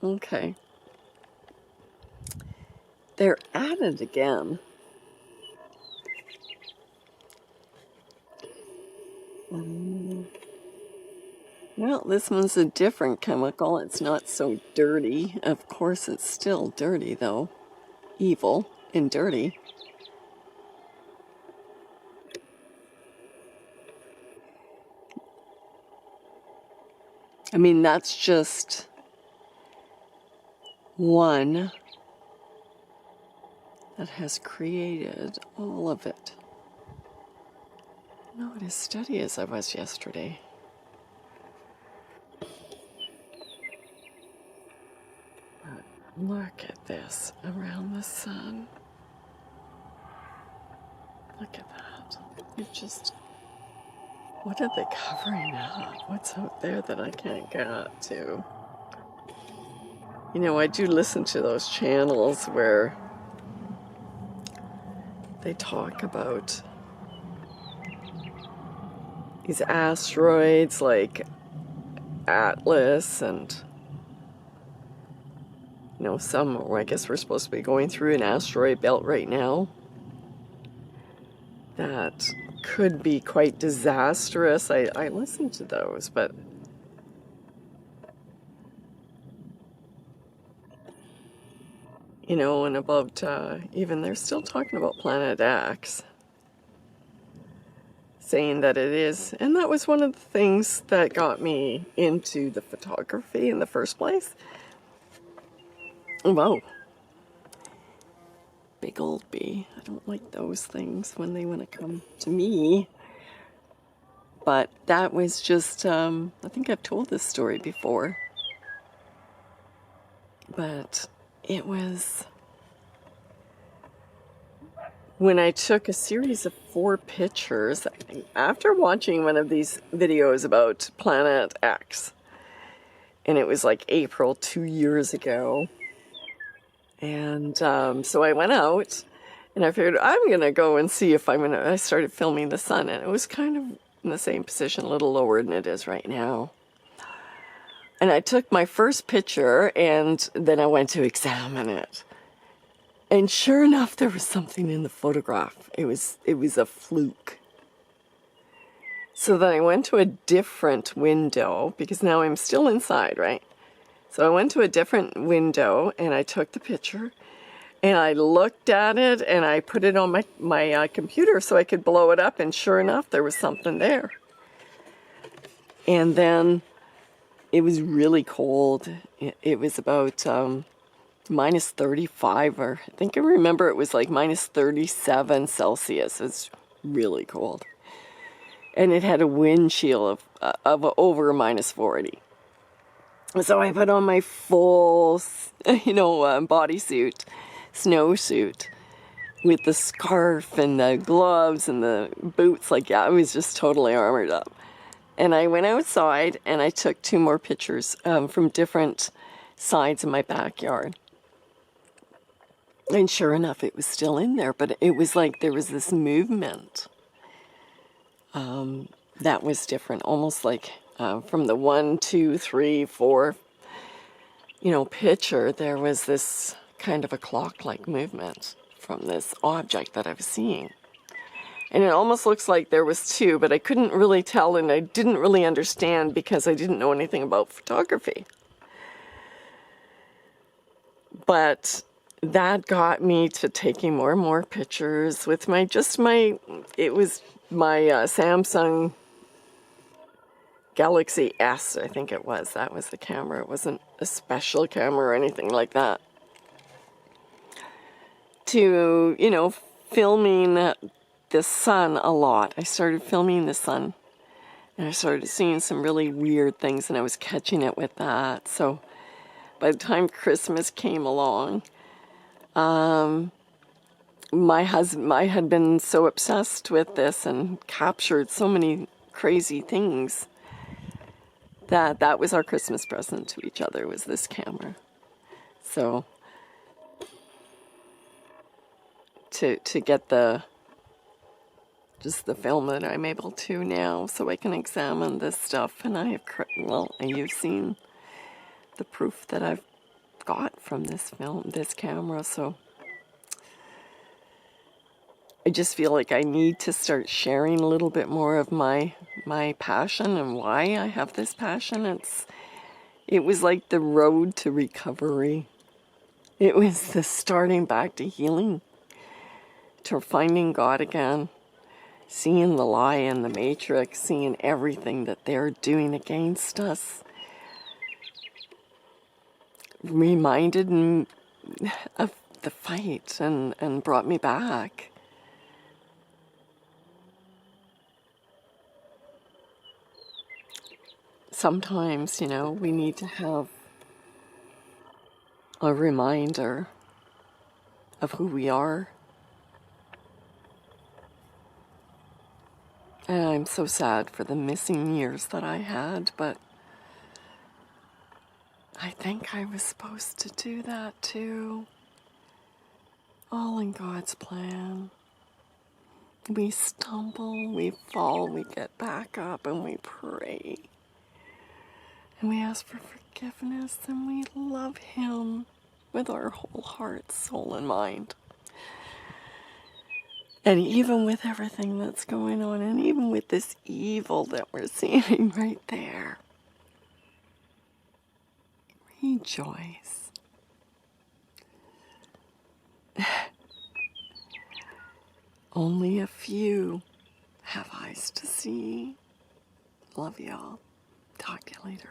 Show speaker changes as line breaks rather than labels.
Okay. They're at it again. Well, this one's a different chemical. It's not so dirty. Of course, it's still dirty, though. Evil and dirty. I mean, that's just one that has created all of it. Not as steady as I was yesterday. But look at this around the sun. Look at that. It just... What are they covering up? What's out there that I can't get to? You know, I do listen to those channels where they talk about these asteroids like Atlas and, you know, some, I guess we're supposed to be going through an asteroid belt right now that could be quite disastrous. I listen to those, but you know, and about even they're still talking about Planet X, saying that it is, and that was one of the things that got me into the photography in the first place. Wow. Big old bee. I don't like those things when they want to come to me. But that was just, I think I've told this story before. But it was when I took a series of 4 pictures after watching one of these videos about Planet X. And it was like April 2 years ago. And so I went out and I figured I'm going to go and see if I started filming the sun. And it was kind of in the same position, a little lower than it is right now. And I took my first picture and then I went to examine it. And sure enough, there was something in the photograph. It was a fluke. So then I went to a different window because now I'm still inside, right? So I went to a different window and I took the picture and I looked at it and I put it on my computer so I could blow it up, and sure enough, there was something there. And then it was really cold. It was about minus 35, or I think I remember it was like minus 37 Celsius. It's really cold. And it had a wind chill of over minus 40. So I put on my full, bodysuit, snowsuit, with the scarf and the gloves and the boots. Like, yeah, I was just totally armored up. And I went outside and I took 2 more pictures from different sides of my backyard. And sure enough, it was still in there, but it was like there was this movement that was different, almost like from the 1, 2, 3, 4, picture, there was this kind of a clock-like movement from this object that I was seeing. And it almost looks like there was 2, but I couldn't really tell, and I didn't really understand because I didn't know anything about photography. But that got me to taking more and more pictures with my Samsung Galaxy S, I think it was. That was the camera. It wasn't a special camera or anything like that. To, filming the sun a lot. I started filming the sun. And I started seeing some really weird things, and I was catching it with that. So by the time Christmas came along, I had been so obsessed with this and captured so many crazy things that was our Christmas present to each other, was this camera. So to get the film that I'm able to now, so I can examine this stuff, and you've seen the proof that I've got from this film, this camera. So I just feel like I need to start sharing a little bit more of my passion and why I have this passion. It was like the road to recovery. It was the starting back to healing, to finding God again, seeing the lie in the matrix, seeing everything that they're doing against us. Reminded me of the fight and brought me back. Sometimes, you know, we need to have a reminder of who we are. And I'm so sad for the missing years that I had, but I think I was supposed to do that too. All in God's plan. We stumble, we fall, we get back up, and we pray. And we ask for forgiveness, and we love Him with our whole heart, soul, and mind. And even with everything that's going on, and even with this evil that we're seeing right there, rejoice. Only a few have eyes to see. Love y'all. Talk to you later.